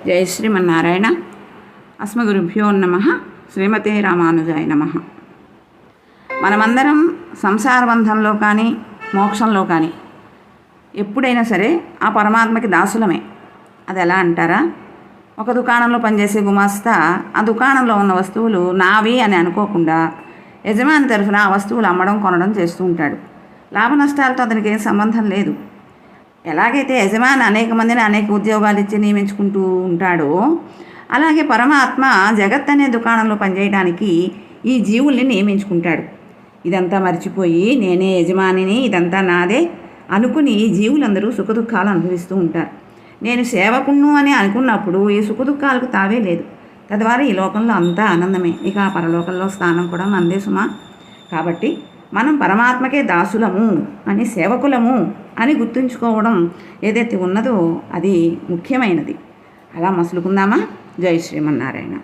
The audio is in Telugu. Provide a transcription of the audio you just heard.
జై శ్రీమన్నారాయణ. అస్మగురుభ్యో నమః. శ్రీమతే రామానుజాయ నమః. మనమందరం సంసార బంధంలో కానీ మోక్షంలో కానీ ఎప్పుడైనా సరే ఆ పరమాత్మకి దాసులమే. అది ఎలా అంటారా, ఒక దుకాణంలో పనిచేసే గుమాస్తా ఆ దుకాణంలో ఉన్న వస్తువులు నావి అని అనుకోకుండా యజమాని తరఫున ఆ వస్తువులు అమ్మడం కొనడం చేస్తూ ఉంటాడు. లాభ నష్టాలతో అతనికి ఏం సంబంధం లేదు. ఎలాగైతే యజమాని అనేక మందిని అనేక ఉద్యోగాలు ఇచ్చి నియమించుకుంటూ ఉంటాడో, అలాగే పరమాత్మ జగత్ అనే దుకాణంలో పనిచేయడానికి ఈ జీవుల్ని నియమించుకుంటాడు. ఇదంతా మర్చిపోయి నేనే యజమానిని, ఇదంతా నాదే అనుకుని జీవులందరూ సుఖదుఖాలు అనుభవిస్తూ ఉంటారు. నేను సేవకుణ్ణు అని అనుకున్నప్పుడు ఈ సుఖదుఖాలకు తావే లేదు. తద్వారా ఈ లోకంలో అంతా ఆనందమే. ఇక ఆ పరలోకంలో స్థానం కూడా మనదే సుమా. కాబట్టి మనం పరమాత్మకే దాసులము అని, సేవకులము అని గుర్తుంచుకోవడం ఏదైతే ఉన్నదో అది ముఖ్యమైనది. అలా మసులుకుందామా? జై శ్రీమన్నారాయణ.